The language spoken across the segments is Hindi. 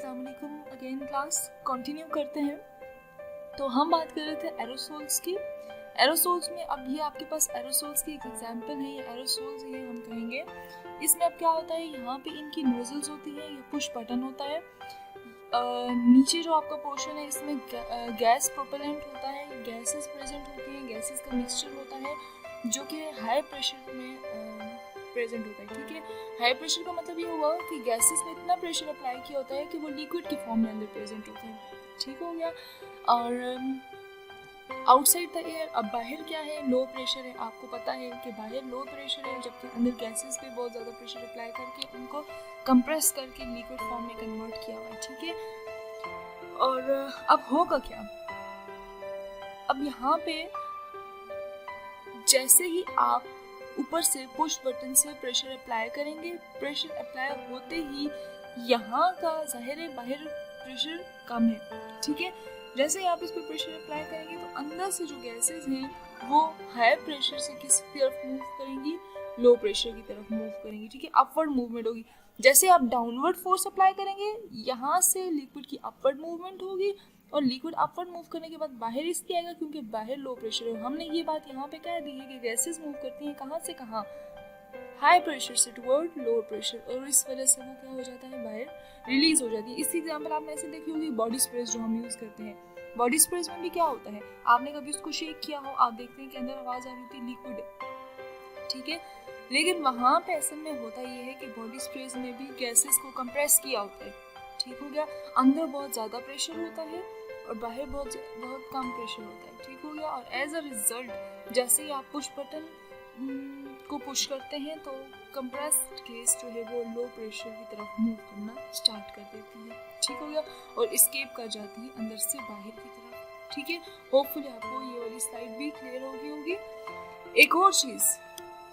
अस्सलाम वालेकुम अगेन क्लास कंटिन्यू करते हैं। तो हम बात कर रहे थे एरोसोल्स की। एरोसोल्स में अब ये आपके पास एरोसोल्स की एक एग्जांपल है, ये एरोसोल्स ये हम कहेंगे। इसमें अब क्या होता है, यहाँ पे इनकी नोजल्स होती है, ये पुश बटन होता है। नीचे जो आपका पोर्शन है इसमें गैस प्रोपेलेंट होता है, गैसेस प्रेजेंट होती हैं, गैसेस का मिक्सचर होता है जो कि हाई प्रेशर में प्रेजेंट होता है। ठीक है, हाई प्रेशर का मतलब ये हुआ कि गैसेस में इतना प्रेशर अप्लाई किया होता है कि वो लिक्विड की फॉर्म में अंदर प्रेजेंट होता है। ठीक हो गया। और आउटसाइड द एयर, अब बाहर क्या है, लो प्रेशर है। आपको पता है कि बाहर लो प्रेशर है, जबकि अंदर गैसेस पे बहुत ज़्यादा प्रेशर अप्लाई करके उनको कंप्रेस करके लिक्विड फॉर्म में कन्वर्ट किया हुआ है। ठीक है, और अब होगा क्या, अब यहाँ पे जैसे ही आप ऊपर से पुश बटन से प्रेशर अप्लाई करेंगे, प्रेशर अप्लाई होते ही यहाँ का जाहिर है बाहर प्रेशर कम है। ठीक है, जैसे ही आप इस पर प्रेशर अप्लाई करेंगे तो अंदर से जो गैसेस हैं वो हाई प्रेशर से किस तरफ मूव करेंगी, लो प्रेशर की तरफ मूव करेंगी। ठीक है, अपवर्ड मूवमेंट होगी। जैसे आप डाउनवर्ड फोर्स अप्लाई करेंगे, यहाँ से लिक्विड की अपवर्ड मूवमेंट होगी और लिक्विड अपवर्ड मूव करने के बाद बाहर इसलिए आएगा क्योंकि बाहर लो प्रेशर है। हमने ये बात यहाँ पे कह दी है कि गैसेस मूव करती हैं कहाँ से कहाँ, हाई प्रेशर से टुवर्ड लो प्रेशर, और इस वजह से वो क्या हो जाता है, बाहर रिलीज हो जाती है। इसकी एग्जांपल आपने ऐसे देखी होगी, बॉडी स्प्रेस जो हम यूज़ करते हैं। बॉडी स्प्रेस में भी क्या होता है, आपने कभी उसको शेक किया हो, आप देखते हैं कि अंदर आवाज़ आ रही होती है लिक्विड। ठीक है, लेकिन वहाँ पे असल में होता ये है कि बॉडी स्प्रेस में भी गैसेस को कंप्रेस किया होता है। ठीक हो गया, अंदर बहुत ज़्यादा प्रेशर होता है और बाहर बहुत कम प्रेशर होता है। ठीक हो गया, और एज अ रिजल्ट जैसे ही आप पुश बटन को पुश करते हैं तो कंप्रेस्ड गैस जो है वो लो प्रेशर की तरफ मूव करना स्टार्ट कर देती है। ठीक हो गया, और एस्केप कर जाती है अंदर से बाहर की तरफ। ठीक है, होपफुली आपको ये वाली स्लाइड भी क्लियर होगी। एक और चीज़,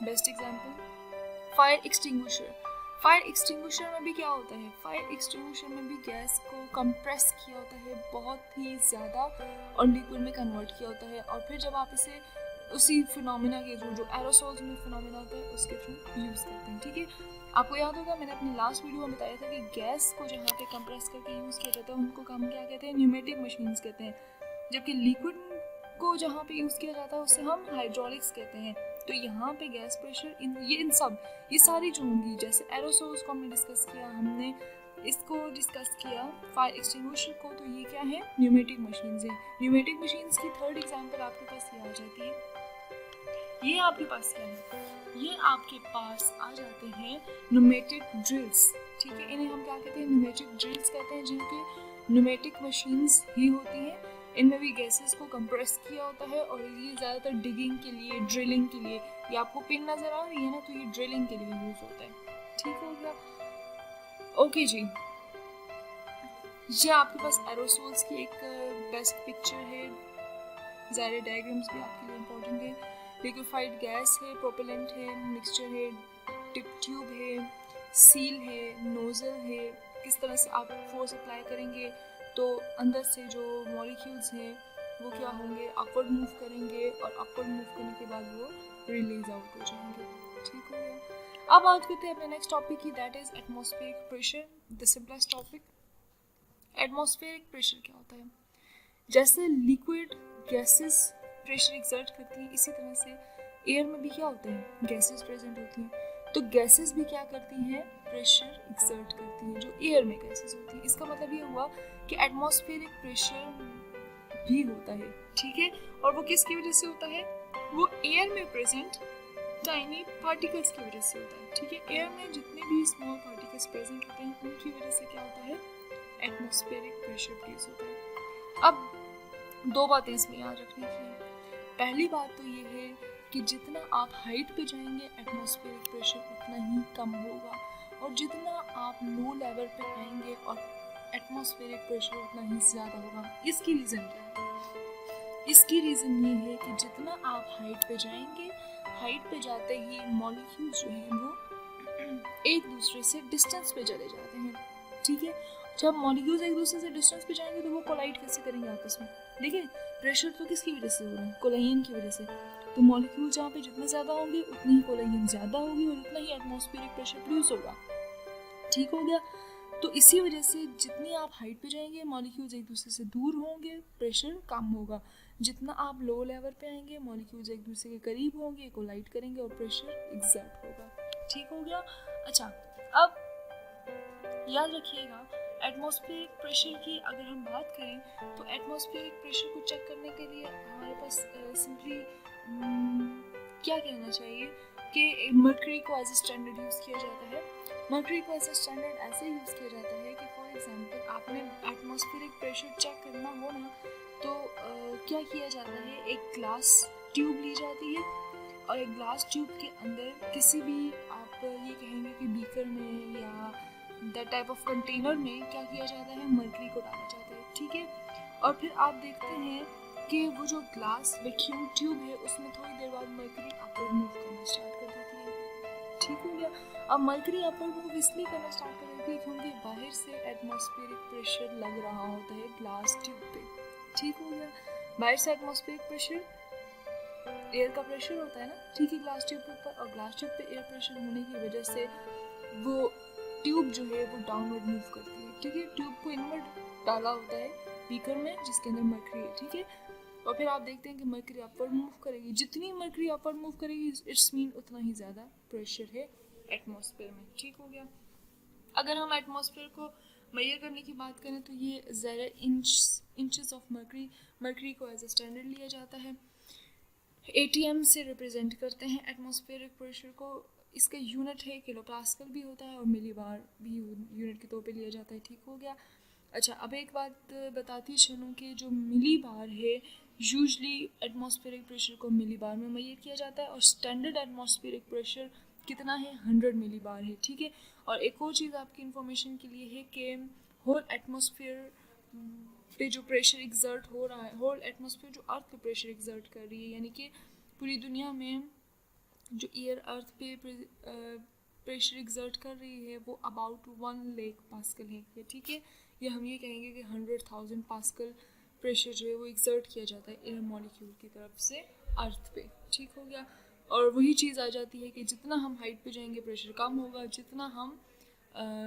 best example fire extinguisher. Fire extinguisher में भी क्या होता है, फायर एक्सटिंग्विशर में भी गैस को कंप्रेस किया होता है बहुत ही ज़्यादा और लिक्विड में कन्वर्ट किया होता है, और फिर जब आप इसे उसी फिनोमिना के थ्रू, जो एरोसोल्स में फिनोमिना होता है उसके थ्रू यूज़ करते हैं। ठीक है, आपको याद होगा मैंने अपनी लास्ट वीडियो में बताया था कि गैस को जहाँ पे कंप्रेस करके यूज़ किया जाता है उनको हम क्या कहते हैं, न्यूमेटिक मशीन्स कहते हैं, जबकि लिक्विड को जहाँ पे यूज़ किया जाता है उसे हम हाइड्रोलिक्स कहते हैं। तो यहाँ पे गैस प्रेशर ये सारी जो होंगी, जैसे एरोसोल्स को हमने डिस्कस किया, हमने इसको डिस्कस किया फायर एक्सटिंग्विशर को, तो ये क्या है, न्यूमेटिक मशीन्स है। न्यूमेटिक मशीन्स की थर्ड एग्जांपल आपके पास ये आ जाती है। ये आपके पास क्या है, ये आपके पास आ जाते हैं न्यूमेटिक ड्रिल्स। ठीक है, इन्हें हम क्या कहते हैं, न्यूमेटिक ड्रिल्स कहते हैं, जिनके न्यूमेटिक मशीन्स ही होती हैं। इनमें भी गैसेस को कंप्रेस किया होता है और ये ज़्यादातर डिगिंग के लिए, ड्रिलिंग के लिए, ये आपको पिन नज़र आ रही है ना, तो ये ड्रिलिंग के लिए यूज़ होता है। ठीक हो गया, ओके जी। ये आपके पास एरोसोल्स की एक बेस्ट पिक्चर है, ज़ाहिर डायग्राम्स भी आपके लिए इम्पोर्टेंट है। लिक्विफाइड गैस है, प्रोपेलेंट है, मिक्सचर है, टिप ट्यूब है, सील है, नोजल है। किस तरह से आप फोर्स अप्लाई करेंगे तो अंदर से जो मॉलिक्यूल्स हैं वो क्या होंगे, अपवर्ड मूव करेंगे, और अपवर्ड मूव करने के बाद वो रिलीज आउट हो जाएंगे। ठीक हो गया, अब बात करते हैं अपने नेक्स्ट टॉपिक की, that is atmospheric pressure, the simplest topic. Atmospheric pressure क्या होता है, जैसे लिक्विड गैसेस प्रेशर एक्सर्ट करती हैं, इसी तरह से एयर में भी क्या होते हैं, गैसेस प्रेजेंट होती हैं। तो गैसेस भी क्या करती हैं, प्रेशर एक्सर्ट करती हैं, जो एयर में गैसेस होती हैं। इसका मतलब ये हुआ कि एटमॉस्फेरिक प्रेशर भी होता है। ठीक है, और वो किसकी वजह से होता है, वो एयर में प्रेजेंट टाइनी पार्टिकल्स की वजह से होता है। ठीक है, एयर में जितने भी स्मॉल पार्टिकल्स प्रेजेंट होते हैं उनकी वजह से क्या होता है, एटमॉस्फेरिक प्रेशर प्रोड्यूस होता है। अब दो बातें इसमें याद रखने की है। पहली बात तो ये है कि जितना आप हाइट पे जाएंगे एटमॉस्फेरिक प्रेशर उतना ही कम होगा, और जितना आप लो लेवल पे आएंगे और एटमॉस्फेरिक प्रेशर उतना ही ज़्यादा होगा। इसकी रीज़न क्या है, इसकी रीज़न ये है कि जितना आप हाइट पे जाएंगे, हाइट पे जाते ही मॉलिक्यूल्स जो हैं वो एक दूसरे से डिस्टेंस पे चले जाते हैं। ठीक है, जब मॉलिक्यूल्स एक दूसरे से डिस्टेंस पे जाएंगे तो वो कोलाइड कैसे करेंगे आपस में, देखिए प्रेशर तो किसकी वजह से हो रहा है, कोलाइन की वजह से। तो मॉलिक्यूल जहाँ पे जितने ज़्यादा होंगे उतनी ही कोलाइन ज़्यादा होगी और उतना ही एटमॉस्फेरिक प्रेशर प्रोड्यूस होगा। ठीक हो गया, तो इसी वजह से जितनी आप हाइट पे जाएंगे मॉलिक्यूल्स एक दूसरे से दूर होंगे, प्रेशर कम होगा। जितना आप लो लेवल पे आएंगे मॉलिक्यूल्स एक दूसरे के करीब होंगे, कोलाइड करेंगे और प्रेशर एग्जर्ट होगा। ठीक हो गया। अच्छा, अब याद रखिएगा एटमॉस्फेरिक प्रेशर की अगर हम बात करें तो एटमॉस्फेरिक प्रेशर को चेक करने के लिए हमारे पास सिंपली क्या कहना चाहिए कि मर्करी को एज ए स्टैंडर्ड यूज़ किया जाता है। मर्करी को एज ए स्टैंडर्ड ऐसे यूज़ किया जाता है कि फॉर एग्जांपल आपने एटमॉस्फेरिक प्रेशर चेक करना हो ना तो क्या किया जाता है, एक ग्लास ट्यूब ली जाती है और एक ग्लास ट्यूब के अंदर किसी भी आप ये कहेंगे कि बीकर में या दैट टाइप ऑफ कंटेनर में क्या किया जाता है, मर्करी को डाला जाता है। ठीक है, और फिर आप देखते हैं कि वो जो ग्लास वैक्यूम ट्यूब है उसमें थोड़ी देर बाद मर्करी अपवर्ड मूव करना स्टार्ट कर देती है। ठीक हो गया। अब मर्करी अपवर्ड मूव इसलिए करना स्टार्ट कर देती है क्योंकि बाहर से एटमॉस्फेरिक प्रेशर लग रहा होता है ग्लास ट्यूब पे। ठीक हो गया। बाहर से एटमॉस्फेरिक प्रेशर एयर का प्रेशर होता है ना, ठीक है, ग्लास ट्यूब के ऊपर, और ग्लास ट्यूब पे एयर प्रेशर होने की वजह से वो ट्यूब जो है वो डाउनवर्ड मूव करती है। ठीक है, ट्यूब को इनवर्ड डाला होता है बीकर में जिसके अंदर मर्करी है। ठीक है, और फिर आप देखते हैं कि मर्करी अपवर्ड मूव करेगी। जितनी मर्करी अपवर्ड मूव करेगी इट्स मीन उतना ही ज़्यादा प्रेशर है एटमॉस्फेयर में। ठीक हो गया। अगर हम एटमॉस्फेयर को मेजर करने की बात करें तो ये ज़रा इंचेस ऑफ मर्करी को एज ए स्टैंडर्ड लिया जाता है। ATM से रिप्रेजेंट करते हैं एटमॉस्फेरिक प्रेशर को। इसका यूनिट है किलो पास्कल भी होता है और मिलीबार भी यूनिट के तौर पे लिया जाता है। ठीक हो गया। अच्छा, अब एक बात बताती चलूँ कि जो मिलीबार है यूजली एटमॉस्फेरिक प्रेशर को मिलीबार में मेजर किया जाता है और स्टैंडर्ड एटमॉस्फेरिक प्रेशर कितना है, 100 मिलीबार है। ठीक है, और एक और चीज़ आपकी इन्फॉर्मेशन के लिए है कि होल एटमॉस्फेयर पे जो प्रेशर एग्जर्ट हो रहा है, होल एटमॉस्फेयर जो अर्थ पे प्रेशर एग्जर्ट कर रही है, यानी कि पूरी दुनिया में जो एयर अर्थ पे प्रेशर एग्जर्ट कर रही है वो अबाउट 1 लाख पास्कल है। ठीक है, या हम ये कहेंगे कि 100,000 पास्कल प्रेशर जो है वो एग्जर्ट किया जाता है एयर मॉलिक्यूल की तरफ से अर्थ पे। ठीक हो गया। और वही चीज़ आ जाती है कि जितना हम हाइट पे जाएंगे प्रेशर कम होगा, जितना हम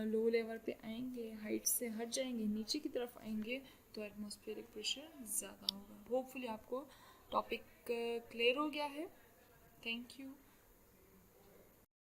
लो लेवल पे आएंगे, हाइट से हट जाएंगे, नीचे की तरफ आएंगे तो एटमॉस्फेरिक प्रेशर ज़्यादा होगा। होपफुली आपको टॉपिक क्लियर हो गया है। Thank you.